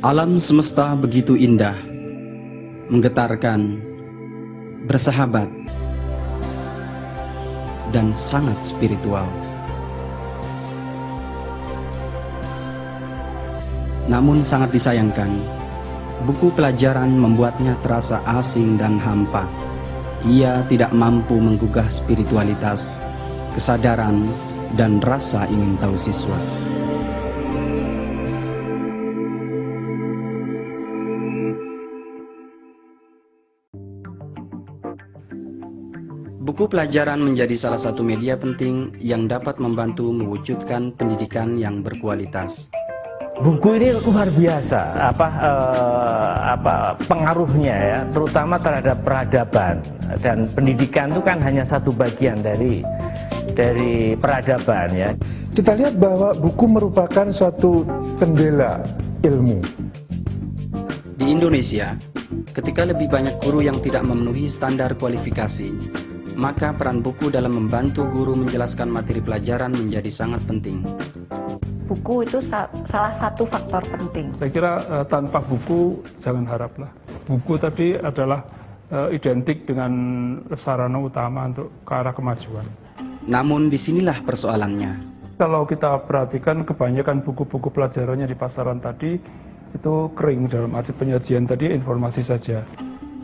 Alam semesta begitu indah, menggetarkan, bersahabat, dan sangat spiritual. Namun sangat disayangkan, buku pelajaran membuatnya terasa asing dan hampa. Ia tidak mampu menggugah spiritualitas, kesadaran, dan rasa ingin tahu siswa. Buku pelajaran menjadi salah satu media penting yang dapat membantu mewujudkan pendidikan yang berkualitas. Buku ini luar biasa pengaruhnya ya, terutama terhadap peradaban, dan pendidikan itu kan hanya satu bagian dari peradaban ya. Kita lihat bahwa buku merupakan suatu jendela ilmu. Di Indonesia, ketika lebih banyak guru yang tidak memenuhi standar kualifikasi, maka peran buku dalam membantu guru menjelaskan materi pelajaran menjadi sangat penting. Buku itu salah satu faktor penting. Saya kira tanpa buku jangan haraplah. Buku tadi adalah identik dengan sarana utama untuk ke arah kemajuan. Namun disinilah persoalannya. Kalau kita perhatikan kebanyakan buku-buku pelajarannya di pasaran tadi itu kering, dalam arti penyajian tadi informasi saja.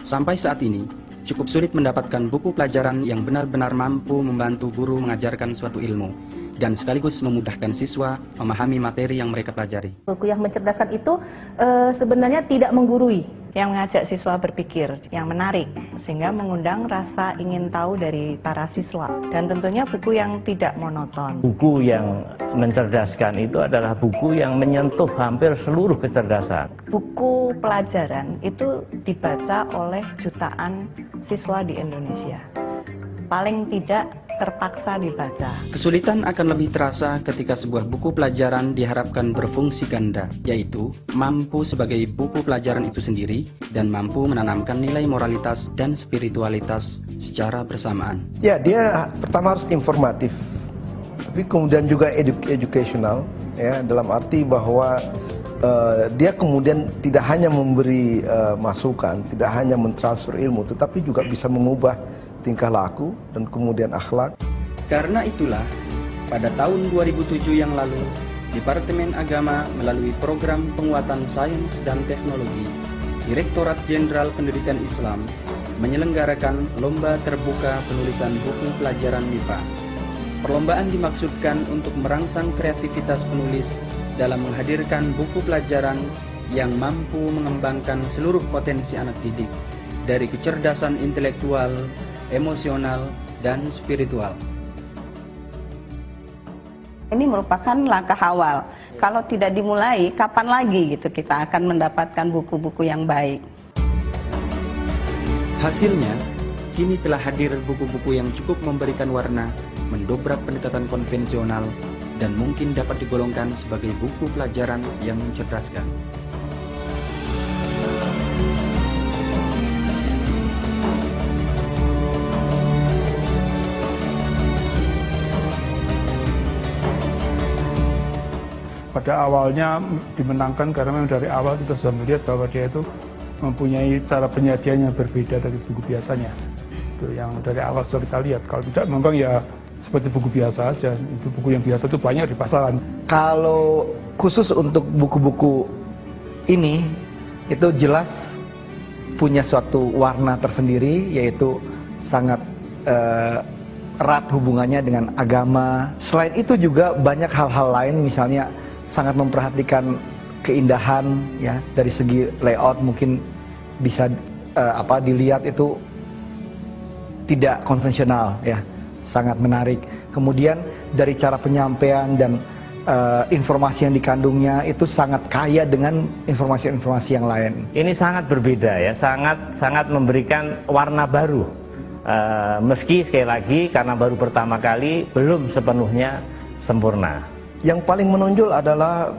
Sampai saat ini, cukup sulit mendapatkan buku pelajaran yang benar-benar mampu membantu guru mengajarkan suatu ilmu dan sekaligus memudahkan siswa memahami materi yang mereka pelajari. Buku yang mencerdaskan itu sebenarnya tidak menggurui, yang mengajak siswa berpikir, yang menarik, sehingga mengundang rasa ingin tahu dari para siswa. Dan tentunya buku yang tidak monoton. Buku yang mencerdaskan itu adalah buku yang menyentuh hampir seluruh kecerdasan. Buku pelajaran itu dibaca oleh jutaan siswa di Indonesia. Paling tidak terpaksa dibaca. Kesulitan akan lebih terasa ketika sebuah buku pelajaran diharapkan berfungsi ganda, yaitu mampu sebagai buku pelajaran itu sendiri dan mampu menanamkan nilai moralitas dan spiritualitas secara bersamaan. Ya, dia pertama harus informatif, tapi kemudian juga educational, ya, dalam arti bahwa dia kemudian tidak hanya memberi masukan, tidak hanya mentransfer ilmu, tetapi juga bisa mengubah tingkah laku dan kemudian akhlak. Karena itulah, pada tahun 2007 yang lalu, Departemen Agama melalui program penguatan sains dan teknologi, Direktorat Jenderal Pendidikan Islam menyelenggarakan lomba terbuka penulisan buku pelajaran MIPA. Perlombaan dimaksudkan untuk merangsang kreativitas penulis dalam menghadirkan buku pelajaran yang mampu mengembangkan seluruh potensi anak didik, dari kecerdasan intelektual, emosional, dan spiritual. Ini merupakan langkah awal. Kalau tidak dimulai, kapan lagi gitu kita akan mendapatkan buku-buku yang baik. Hasilnya, kini telah hadir buku-buku yang cukup memberikan warna, mendobrak pendekatan konvensional, dan mungkin dapat digolongkan sebagai buku pelajaran yang mencerdaskan. Pada awalnya dimenangkan karena memang dari awal kita sudah melihat bahwa dia itu mempunyai cara penyajian yang berbeda dari buku biasanya. Itu yang dari awal sudah kita lihat. Kalau tidak memang ya seperti buku biasa aja. Itu buku yang biasa itu banyak di pasaran. Kalau khusus untuk buku-buku ini, itu jelas punya suatu warna tersendiri, yaitu sangat erat hubungannya dengan agama. Selain itu juga banyak hal-hal lain, misalnya sangat memperhatikan keindahan ya, dari segi layout mungkin bisa dilihat itu tidak konvensional ya, sangat menarik. Kemudian dari cara penyampaian dan informasi yang dikandungnya itu sangat kaya dengan informasi-informasi yang lain. Ini sangat berbeda ya, sangat memberikan warna baru. Meski sekali lagi karena baru pertama kali belum sepenuhnya sempurna. Yang paling menonjol adalah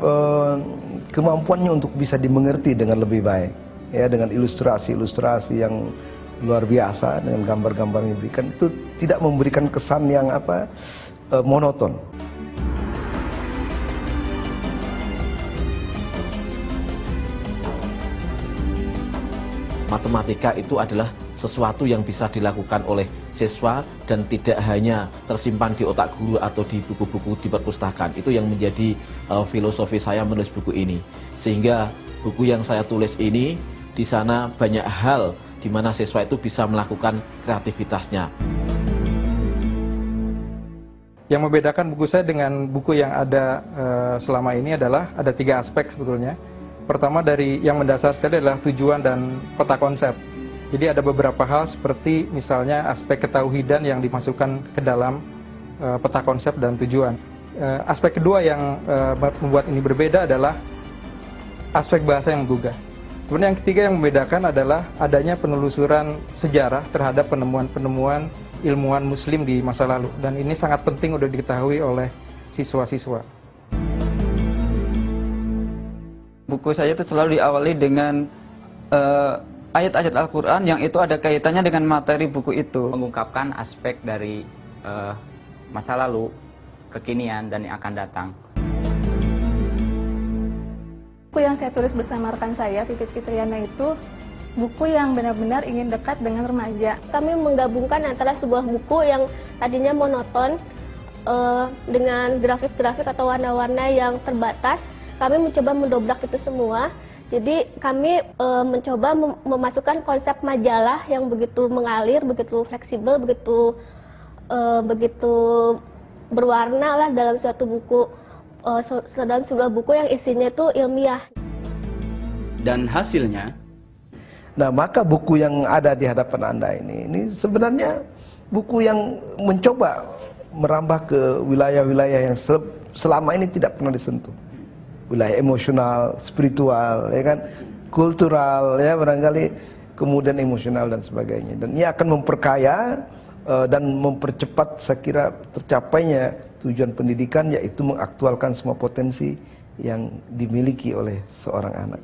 kemampuannya untuk bisa dimengerti dengan lebih baik, ya, dengan ilustrasi-ilustrasi yang luar biasa, dengan gambar-gambar yang diberikan, itu tidak memberikan kesan yang monoton. matematika itu adalah sesuatu yang bisa dilakukan oleh siswa dan tidak hanya tersimpan di otak guru atau di buku-buku di perpustakaan. Itu yang menjadi filosofi saya menulis buku ini. Sehingga buku yang saya tulis ini, di sana banyak hal di mana siswa itu bisa melakukan kreativitasnya. Yang membedakan buku saya dengan buku yang ada selama ini adalah ada 3 aspek sebetulnya. Pertama dari yang mendasar sekali adalah tujuan dan peta konsep. Jadi ada beberapa hal seperti misalnya aspek ketauhidan yang dimasukkan ke dalam peta konsep dan tujuan. Aspek kedua yang membuat ini berbeda adalah aspek bahasa yang menggugah. Kemudian yang ketiga yang membedakan adalah adanya penelusuran sejarah terhadap penemuan-penemuan ilmuwan muslim di masa lalu. Dan ini sangat penting untuk diketahui oleh siswa-siswa. Buku saya itu selalu diawali dengan ayat-ayat Al-Quran yang itu ada kaitannya dengan materi buku itu. Mengungkapkan aspek dari masa lalu, kekinian, dan yang akan datang. Buku yang saya tulis bersama rekan saya, Pipit Fitriana, itu buku yang benar-benar ingin dekat dengan remaja. Kami menggabungkan antara sebuah buku yang tadinya monoton dengan grafik-grafik atau warna-warna yang terbatas. Kami mencoba mendobrak itu semua. Jadi kami mencoba memasukkan konsep majalah yang begitu mengalir, begitu fleksibel, begitu berwarna lah dalam suatu buku, dalam sebuah buku yang isinya itu ilmiah. Dan hasilnya? Nah, maka buku yang ada di hadapan Anda ini sebenarnya buku yang mencoba merambah ke wilayah-wilayah yang selama ini tidak pernah disentuh. Wilayah emosional, spiritual, ya kan, kultural, ya barangkali, kemudian emosional dan sebagainya. Dan ini akan memperkaya dan mempercepat, saya kira, tercapainya tujuan pendidikan, yaitu mengaktualkan semua potensi yang dimiliki oleh seorang anak.